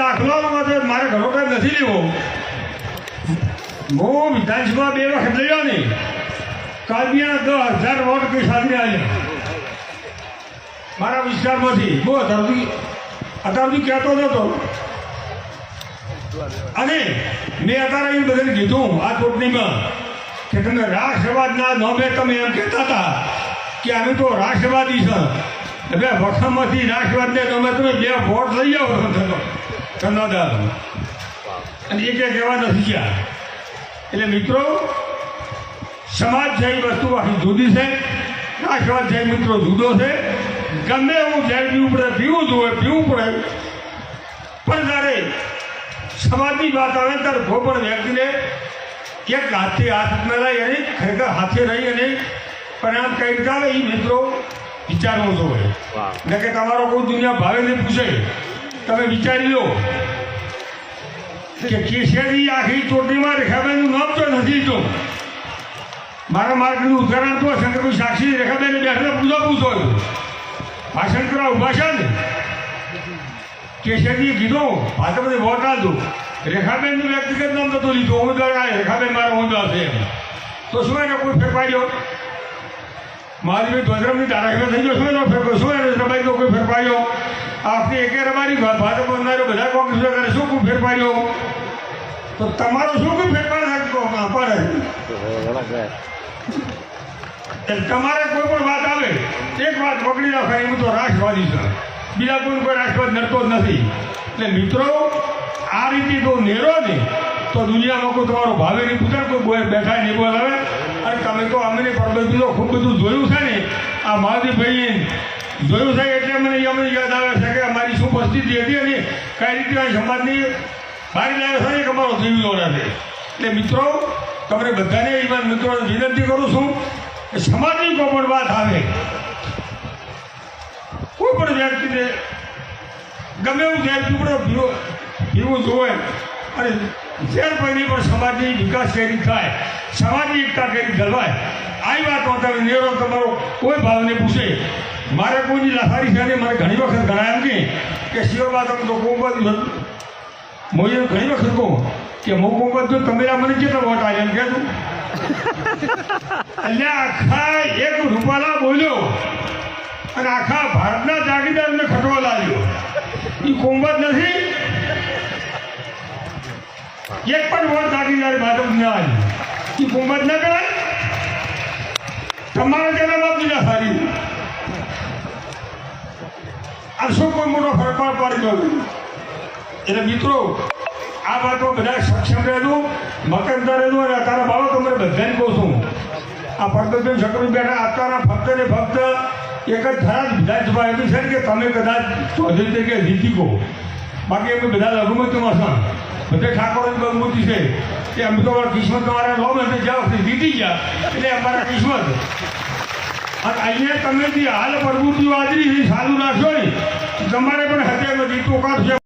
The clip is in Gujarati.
દાખલો મારે ઘણો ટાઈમ નથી લેવો. હું વિધાનસભા 2 વખત લઈ ને કાલબિયાના 10,000 વોટ કઈ સાથે આવ્યા મારા વિસ્તારમાંથી. હું અત્યારથી કહેતો હતો અને મેં અત્યારે એ બધાને કીધું આ ચૂંટણીમાં કે તમે રાષ્ટ્રવાદના નોમે તમે એમ કહેતા હતા કે અમે તો રાષ્ટ્રવાદી છે એટલે વખામાંથી રાષ્ટ્રવાદને તમે 2 વોટ લઈ જાઓ ધન્યવાદ અને એ કે કહેવા નથી ગયા. એટલે મિત્રો સમાજ છે એ વસ્તુ આખી જુદી છે, રાષ્ટ્રવાદ છે મિત્રો જુદો છે. ગમે એવું જ્યારે પીવું પડે પીવું પડે પણ જ્યારે સમાજની વાત આવે ત્યારે કોઈ પણ વ્યક્તિને એક હાથથી હાથ મેળાય અને ખરેખર હાથે રહી અને પરિણામ કઈ રીતે આવે એ મિત્રો વિચારવું જોઈએ. એટલે કે તમારો કોઈ દુનિયા ભાવેને પૂછે તમે વિચારી લો કે કેશિયાની આખી ચોટીમાં રેખાબેનનું નામ તો નથી. તો મારા માર્ગનું ઉદાહરણ તો શંકરભાઈ સાક્ષી રેખાબેને બેઠા પૂછો ભાષણ કરવા ઉભા છે ને કેશિયાજીએ કીધું ભાજપને વોટ આપજો. રેખાબેનનું વ્યક્તિગત નામ નતું લીધું ઉમેદવાર આવે રેખાબેન મારા ઉમેદવાર છે એમ તો શું એને કોઈ ફેરફાર્યો? મારી ધ્વજરમની ધારાસભ્ય થઈ ગયો શું એનો ફેરફાર? શું એને રબાઈનો કોઈ ફેરફાર્યો? આપણે એકે રબારી ભાજપ બનાવ્યો બધા કોંગ્રેસ કરે શું કોઈ ફેરફાર્યો? તો તમારો શું કોઈ ફેરફાર પડે? તમારે કોઈ પણ વાત આવે એક વાત પકડી રાખવાની હું તો રાષ્ટ્રવાદી છું, બીજા કોઈ રાષ્ટ્રવાદ નડતો જ નથી. એટલે મિત્રો આ રીતે તો નેરો ને તો દુનિયામાં કોઈ તમારો ભાવે નહીં પૂછે, કોઈ બેઠા નહીં બોલાવે. અને તમે તો અમને પરબત ખૂબ બધું જોયું છે ને આ મહાદેવભાઈ જોયું છે એટલે મને અમને યાદ આવે છે કે અમારી શું પરિસ્થિતિ હતી અને કઈ રીતે સમાજની બહાર લાવ્યો છે ને અમારો જીવ દોડે છે. એટલે મિત્રો તમને બધાને એ મિત્રોને વિનંતી કરું છું કે સમાજની કોઈ પણ વાત આવે કોઈ પણ વ્યક્તિને ગમે એવું ઝેર ટુકડો પીવું જોવે અને ઝેર પૈની પણ સમાજની વિકાસ કેરી થાય, સમાજની એકતા કેરી જળવાય. આવી વાતો તમે નેરો તમારો કોઈ ભાવને પૂછે મારે કોઈની લાસારી છે મને ઘણી વખત ગણાય એમ કે શિવબા તમે તો કોંબત મોઈએ ઘણી વખત કહું કે મો કોંબત જો તમે મને કેટલા વોટ આવે એમ કહેતું એટલે આખા 1 રૂપાલા બોલ્યો અને આખા ભારતના જાગીરદારને ખટવા લાગ્યો. એ કોંબત નથી, એક પણ વોટ જાગીરદાર ભાજપ ના આવી એ કોંબત ના કરાય. તમારે તેના બાપ બીજા સારી આ શું કોઈ મોટો ફરફાર પાડી દો. એટલે મિત્રો આ વાતો બધા સક્ષમ રહેતું મકરદાર રહેતું અને તારા બાબા તમને બધાને કહું છું આ પરબતબેન શકરી બેઠા અત્યારના ફક્ત ને ફક્ત એક જ થરાદ વિધાનસભા એવી છે કે તમે કદાચ ચૌધરી તરીકે જીતી કહો, બાકી અમે બધા લઘુમતીમાં છે બધે ઠાકોરની બહુમતી છે કે અમે તો કિસ્મત તમારા લો અમે જ્યાં વખતે જીતી ગયા એટલે અમારા કિસ્મત. અને અહીંયા તમે જે હાલ પ્રવૃત્તિઓ આદરી છે ચાલુ રાખશો ને તમારે પણ હત્યામાં જીતવું કાઢશે.